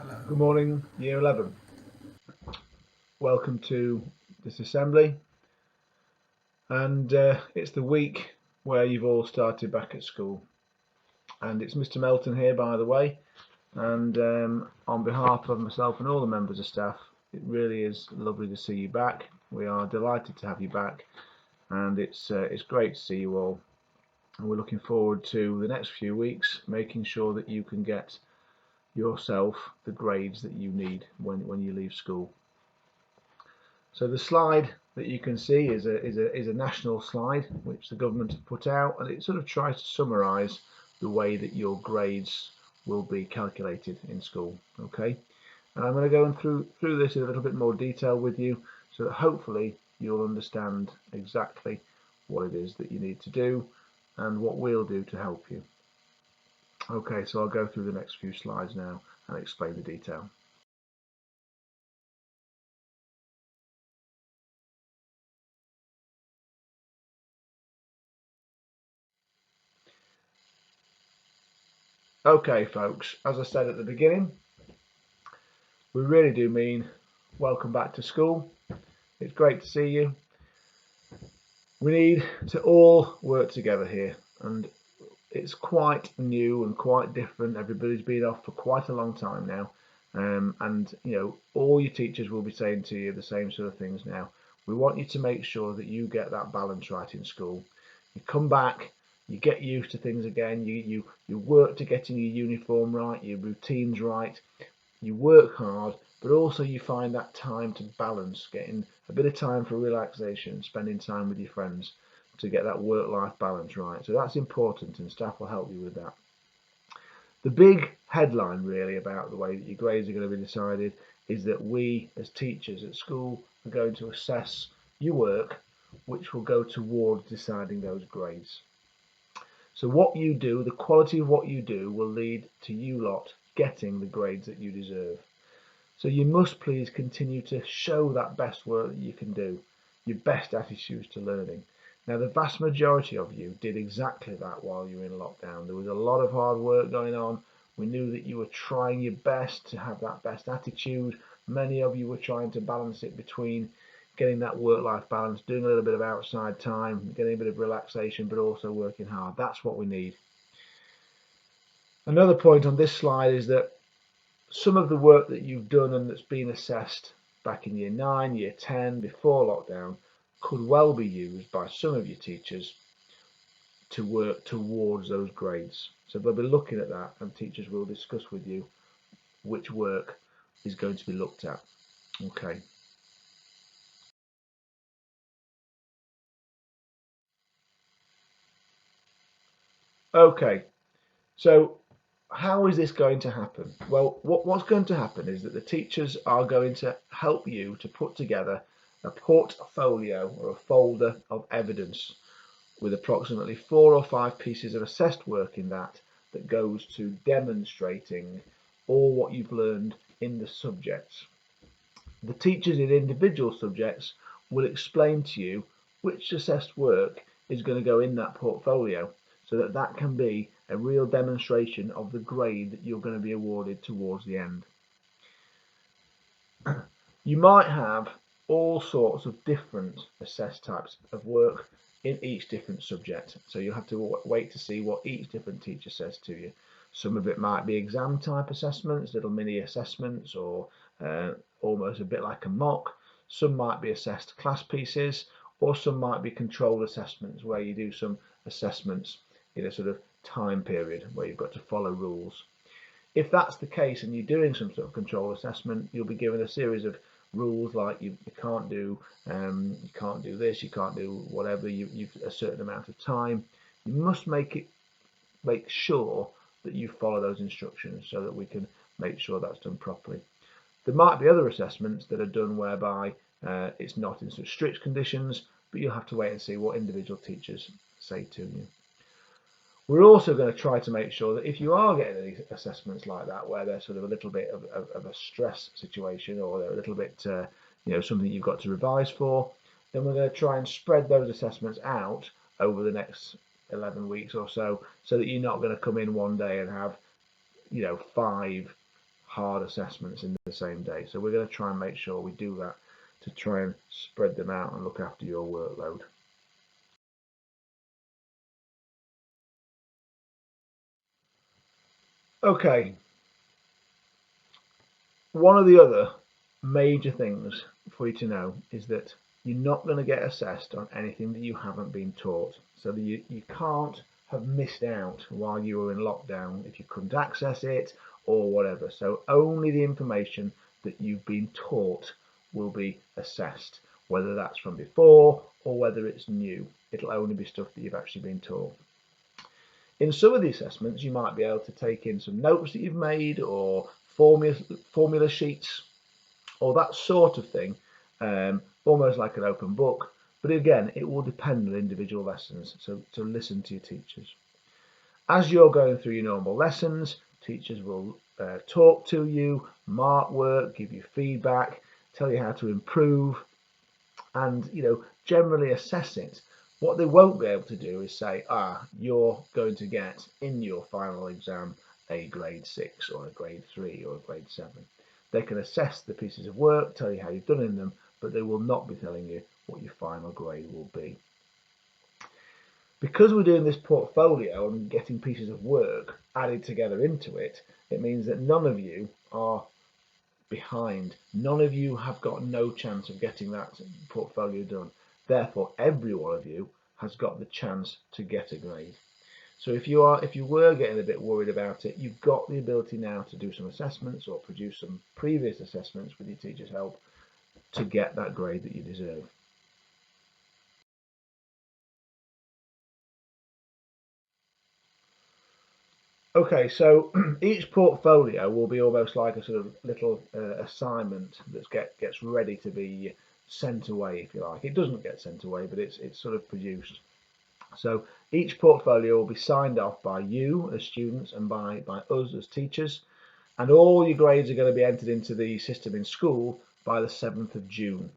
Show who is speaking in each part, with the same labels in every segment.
Speaker 1: Good morning, Year 11. Welcome to this assembly, and it's the week where you've all started back at school. And it's Mr. Melton here, by the way, and on behalf of myself and all the members of staff, it really is lovely to see you back. We are delighted to have you back, and it's great to see you all. And we're looking forward to the next few weeks, making sure that you can get yourself the grades that you need when you leave school. So the slide that you can see is a national slide which the government have put out, and it sort of tries to summarise the way that your grades will be calculated in school. Okay, and I'm going to go through this in a little bit more detail with you, so that hopefully you'll understand exactly what it is that you need to do and what we'll do to help you. Okay, so I'll go through the next few slides now and explain the detail. Okay, folks, as I said at the beginning, we really do mean welcome back to school. It's great to see you. We need to all work together here, and it's quite new and quite different. Everybody's been off for quite a long time now, and you know, all your teachers will be saying to you the same sort of things now. We want you to make sure that you get that balance right in school. You come back, you get used to things again, you work to getting your uniform right, your routines right, you work hard, but also you find that time to balance, getting a bit of time for relaxation, spending time with your friends to get that work-life balance right. So that's important, and staff will help you with that. The big headline really about the way that your grades are going to be decided is that we as teachers at school are going to assess your work, which will go towards deciding those grades. So what you do, the quality of what you do, will lead to you lot getting the grades that you deserve. So you must please continue to show that best work that you can do, your best attitudes to learning. Now, the vast majority of you did exactly that while you were in lockdown. There was a lot of hard work going on. We knew that you were trying your best to have that best attitude. Many of you were trying to balance it between getting that work-life balance, doing a little bit of outside time, getting a bit of relaxation, but also working hard. That's what we need. Another point on this slide is that some of the work that you've done and that's been assessed back in year 9, year 10, before lockdown, could well be used by some of your teachers to work towards those grades. So they'll be looking at that, and teachers will discuss with you which work is going to be looked at. Okay. Okay, so how is this going to happen? Well, what's going to happen is that the teachers are going to help you to put together a portfolio or a folder of evidence with approximately 4 or 5 pieces of assessed work in that goes to demonstrating all what you've learned in the subjects. The teachers in individual subjects will explain to you which assessed work is going to go in that portfolio, so that that can be a real demonstration of the grade that you're going to be awarded towards the end. You might have all sorts of different assessed types of work in each different subject, so you'll have to wait to see what each different teacher says to you. Some of it might be exam type assessments, little mini assessments, or almost a bit like a mock. Some might be assessed class pieces, or some might be controlled assessments where you do some assessments in a sort of time period where you've got to follow rules. If that's the case and you're doing some sort of control assessment, you'll be given a series of rules like you can't do this, you can't do whatever, you've a certain amount of time. You must make sure that you follow those instructions so that we can make sure that's done properly. There might be other assessments that are done whereby it's not in such strict conditions, but you'll have to wait and see what individual teachers say to you. We're also going to try to make sure that if you are getting any assessments like that, where they're sort of a little bit of a stress situation, or they're a little bit, something you've got to revise for, then we're going to try and spread those assessments out over the next 11 weeks or so that you're not going to come in one day and have, 5 hard assessments in the same day. So we're going to try and make sure we do that to try and spread them out and look after your workload. Okay, one of the other major things for you to know is that you're not going to get assessed on anything that you haven't been taught. So that you can't have missed out while you were in lockdown if you couldn't access it or whatever. So only the information that you've been taught will be assessed, whether that's from before or whether it's new. It'll only be stuff that you've actually been taught. In some of the assessments, you might be able to take in some notes that you've made or formula sheets or that sort of thing, almost like an open book. But again, it will depend on individual lessons, so to listen to your teachers. As you're going through your normal lessons, teachers will talk to you, mark work, give you feedback, tell you how to improve, and generally assess it. What they won't be able to do is say, you're going to get in your final exam a grade 6 or a grade 3 or a grade 7. They can assess the pieces of work, tell you how you've done in them, but they will not be telling you what your final grade will be. Because we're doing this portfolio and getting pieces of work added together into it, it means that none of you are behind. None of you have got no chance of getting that portfolio done. Therefore, every one of you has got the chance to get a grade. So if you were getting a bit worried about it, you've got the ability now to do some assessments or produce some previous assessments with your teacher's help to get that grade that you deserve. Okay, so each portfolio will be almost like a sort of little assignment that gets ready to be sent away, if you like. It doesn't get sent away, but it's sort of produced. So each portfolio will be signed off by you as students and by us as teachers, and all your grades are going to be entered into the system in school by the 7th of June.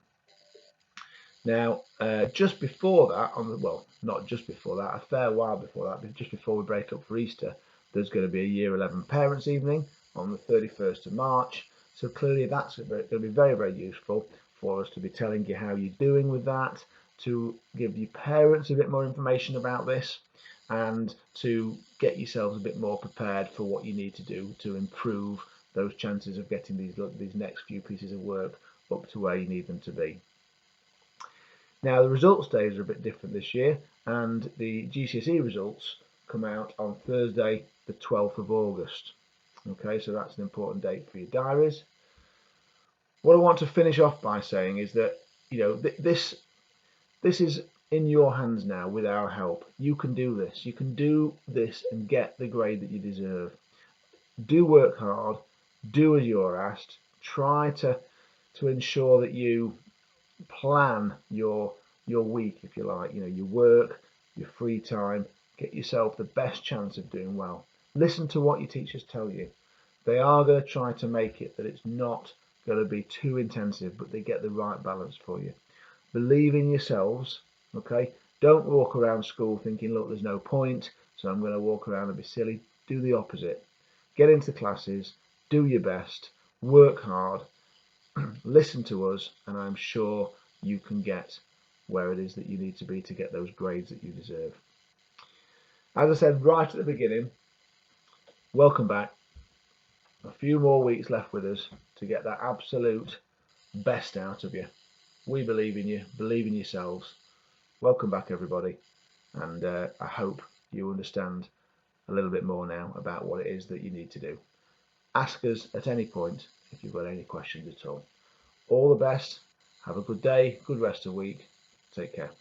Speaker 1: Now, just before that, well, not just before that, a fair while before that, but just before we break up for Easter, there's going to be a Year 11 Parents' Evening on the 31st of March. So clearly that's going to be very, very useful for us to be telling you how you're doing with that, to give your parents a bit more information about this, and to get yourselves a bit more prepared for what you need to do to improve those chances of getting these next few pieces of work up to where you need them to be. Now, the results days are a bit different this year, and the GCSE results come out on Thursday, the 12th of August. Okay, so that's an important date for your diaries. What I want to finish off by saying is that, this is in your hands now with our help. You can do this. You can do this and get the grade that you deserve. Do work hard. Do as you're asked. Try to ensure that you plan your week, if you like, your work, your free time. Get yourself the best chance of doing well. Listen to what your teachers tell you. They are going to try to make it that it's not going to be too intensive, but they get the right balance for you. Believe in yourselves, okay? Don't walk around school thinking, look, there's no point, so I'm going to walk around and be silly. Do the opposite. Get into classes, do your best, work hard, listen to us, and I'm sure you can get where it is that you need to be to get those grades that you deserve. As I said right at the beginning, welcome back. A few more weeks left with us to get that absolute best out of you. We believe in you, believe in yourselves. Welcome back, everybody, and I hope you understand a little bit more now about what it is that you need to do. Ask us at any point if you've got any questions at all. All the best. Have a good day, good rest of the week. Take care.